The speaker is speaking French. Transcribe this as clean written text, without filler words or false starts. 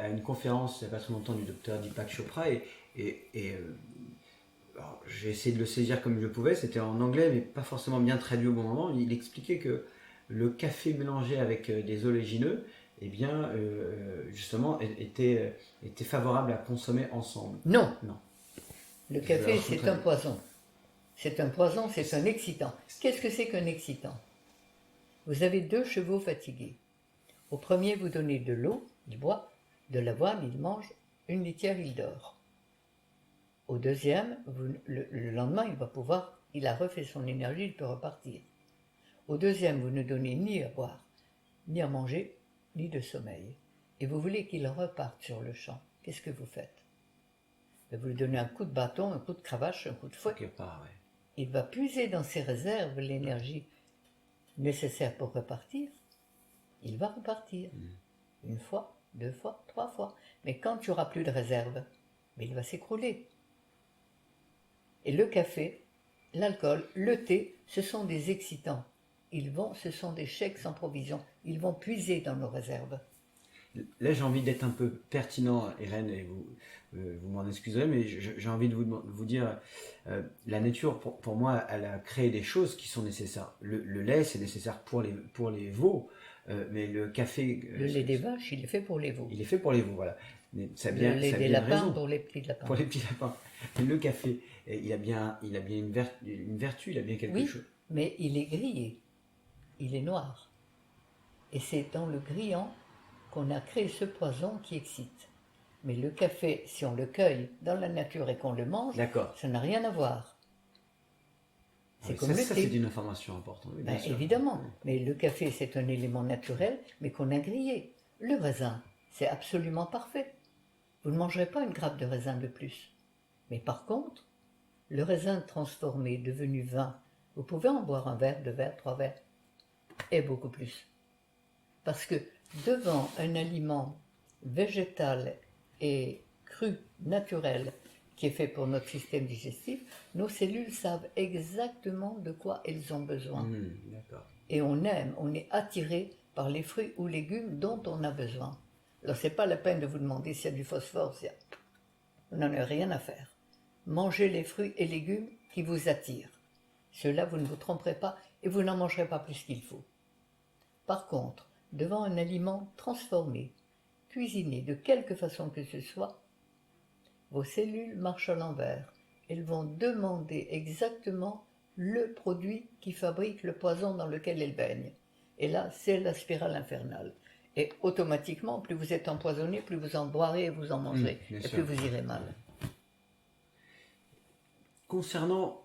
à une conférence il n'y a pas très longtemps du docteur Deepak Chopra alors, j'ai essayé de le saisir comme je pouvais, c'était en anglais mais pas forcément bien traduit au bon moment. Il expliquait que le café mélangé avec des oléagineux, eh bien, justement, était favorable à consommer ensemble. Non. Non. Le café, c'est un poison. C'est un poison, c'est un excitant. Qu'est-ce que c'est qu'un excitant? Vous avez 2 chevaux fatigués. Au premier, vous donnez de l'eau, il boit, de l'avoine, il mange, une litière, il dort. Au deuxième, le lendemain, il a refait son énergie, il peut repartir. Au deuxième, vous ne donnez ni à boire, ni à manger, ni de sommeil. Et vous voulez qu'il reparte sur le champ. Qu'est-ce que vous faites? Vous lui donnez un coup de bâton, un coup de cravache, un coup de fouet. Il va puiser dans ses réserves l'énergie nécessaire pour repartir. Il va repartir. Une fois, 2 fois, 3 fois. Mais quand il n'y aura plus de réserve, il va s'écrouler. Et le café, l'alcool, le thé, ce sont des excitants. Ce sont des chèques sans provision. Ils vont puiser dans nos réserves. Là, j'ai envie d'être un peu pertinent, Irène, et vous m'en excuserez, mais j'ai envie de vous dire, la nature, pour moi, elle a créé des choses qui sont nécessaires. Le lait, c'est nécessaire pour les veaux, mais le café... le lait des vaches, il est fait pour les veaux. Il est fait pour les veaux, voilà. Mais le lait des lapins pour les petits lapins. Pour les petits lapins. Mais le café, il a bien une vertu, il a bien quelque chose. Mais il est grillé, il est noir. Et c'est dans le grillant qu'on a créé ce poison qui excite. Mais le café, si on le cueille dans la nature et qu'on le mange, ça n'a rien à voir. C'est comme le thé. Ça, c'est une information importante. Oui, évidemment, mais le café, c'est un élément naturel, mais qu'on a grillé. Le raisin, c'est absolument parfait. Vous ne mangerez pas une grappe de raisin de plus. Mais par contre, le raisin transformé, devenu vin, vous pouvez en boire un verre, 2 verres, 3 verres, et beaucoup plus. Parce que devant un aliment végétal et cru, naturel, qui est fait pour notre système digestif, nos cellules savent exactement de quoi elles ont besoin. Et on est attiré par les fruits ou légumes dont on a besoin. Alors c'est pas la peine de vous demander s'il y a du phosphore, vous n'en avez rien à faire. Mangez les fruits et légumes qui vous attirent. Ceux-là, vous ne vous tromperez pas et vous n'en mangerez pas plus qu'il faut. Par contre, devant un aliment transformé, cuisiné de quelque façon que ce soit, vos cellules marchent à l'envers. Elles vont demander exactement le produit qui fabrique le poison dans lequel elles baignent. Et là, c'est la spirale infernale. Et automatiquement, plus vous êtes empoisonné, plus vous en boirez et vous en mangerez. Et plus vous irez mal. Concernant